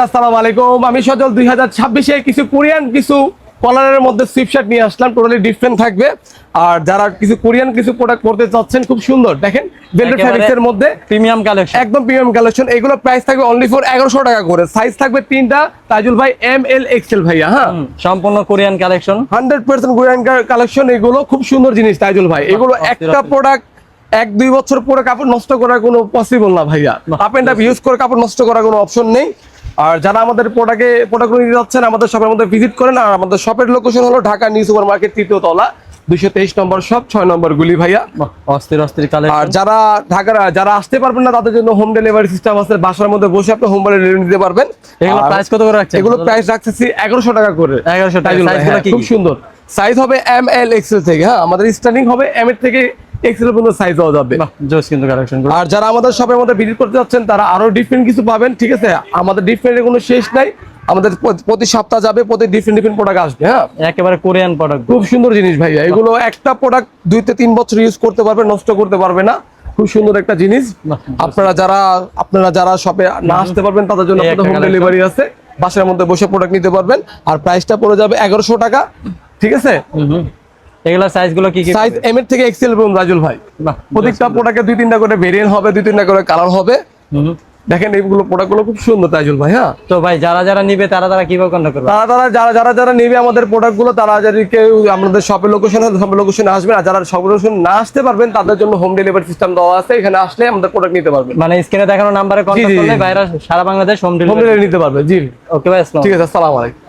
আসসালামু আলাইকুম, আমি সজল 2026-এ কিছু কোরিয়ান কিছু কলারের মধ্যে সুইফট শার্ট নিয়ে আসলাম, টোটালি ডিফারেন্ট থাকবে। আর যারা কিছু কোরিয়ান কিছু প্রোডাক্ট করতে চাচ্ছেন, খুব সুন্দর দেখেন ভেলভেট ফ্যাব্রিক্সের মধ্যে প্রিমিয়াম কালেকশন, একদম প্রিমিয়াম কালেকশন। এগুলো প্রাইস থাকবে অনলি ফর 1100 টাকা করে। সাইজ থাকবে তিনটা তাইজুল ভাই, এম এল এক্সেল ভাইয়া। হ্যাঁ, সম্পূর্ণ কোরিয়ান কালেকশন, 100% কোরিয়ান কালেকশন। এগুলো খুব সুন্দর জিনিস তাইজুল ভাই। এগুলো একটা প্রোডাক্ট 1-2 বছর পরে কাপড় নষ্ট করার কোনো পসিবল না ভাইয়া। আপ এন্ড আপ ইউজ করে কাপড় নষ্ট করার কোনো অপশন নেই। আর যারা আমাদের প্রোডাক্ট নিতে যাচ্ছেন, আমাদের শপের মধ্যে ভিজিট করেন। আর আমাদের শপের লোকেশন হলো ঢাকা নিউ সুপার মার্কেট, 3য় তলা, 223 নম্বর শপ, 6 নম্বর গুলি ভাইয়া। অস্থির কালেকশন। আর যারা আসতে পারবেন না, তাদের জন্য হোম ডেলিভারি সিস্টেম আছে। বাসার মধ্যে বসে আপনি হোম ডেলিভারি নিতে পারবেন। এগুলো প্রাইস কত করে রাখছেন? এগুলো প্রাইস রাখতেছি 1100 টাকা করে। 1100 টাকা। সাইজগুলো কি? খুব সুন্দর সাইজ হবে এম এল এক্সেল থেকে। হ্যাঁ, আমাদের স্টার্টিং হবে এম এর থেকে এক্সেল পর্যন্ত সাইজ হওয়া যাবে। জোস কিন্তু কালেকশন। আর যারা আমাদের শপের মধ্যে ভিজিট করতে যাচ্ছেন, তারা আরো ডিফারেন্ট কিছু পাবেন। ঠিক আছে, আমাদের ডিফারেন্টের কোনো শেষ নাই। আমাদের প্রতি সপ্তাহ যাবে, প্রতি ডিফারেন্ট প্রোডাক্ট আসবে। হ্যাঁ, একেবারে কোরিয়ান প্রোডাক্ট, খুব সুন্দর জিনিস ভাইয়া। এগুলো একটা প্রোডাক্ট 2-3 বছর ইউজ করতে পারবে, নষ্ট করতে পারবে না। খুব সুন্দর একটা জিনিস। আপনারা যারা শপে না আসতে পারবেন, তাদের জন্য হোম ডেলিভারি আছে। বাসার মধ্যে বসে প্রোডাক্ট নিতে পারবেন। আর প্রাইসটা পড়ে যাবে 1100 টাকা। ঠিক আছে, এগুলা সাইজগুলো কি? সাইজ এম এর থেকে এক্সেল পর্যন্ত রাজুল ভাই। প্রত্যেকটা প্রোডাক্টে 2-3টা করে ভেরিয়েন্ট হবে, 2-3টা করে কালার হবে। দেখেন এইগুলো প্রোডাক্টগুলো খুব সুন্দর তাইজুল ভাই। হ্যাঁ, তো ভাই যারা নিবে তারা কিভাবে কন্টাক্ট করবে? যারা নিবে আমাদের প্রোডাক্টগুলো, তারা যদি কেউ আমাদের শপের লোকেশনে আসবেন। আর যারা শপের লোকেশন না আসতে পারবেন, তাদের জন্য হোম ডেলিভারি সিস্টেম দেওয়া আছে। এখানে আসলে আমাদের প্রোডাক্ট নিতে পারবেন। মানে স্ক্রিনে দেখানো নাম্বারে কন্টাক্ট করলে ভাইরা সারা বাংলাদেশ হোম ডেলিভারি নিতে পারবে। জি, ওকে ভাই, আসসালামু আলাইকুম। ঠিক আছে, আসসালামু আলাইকুম।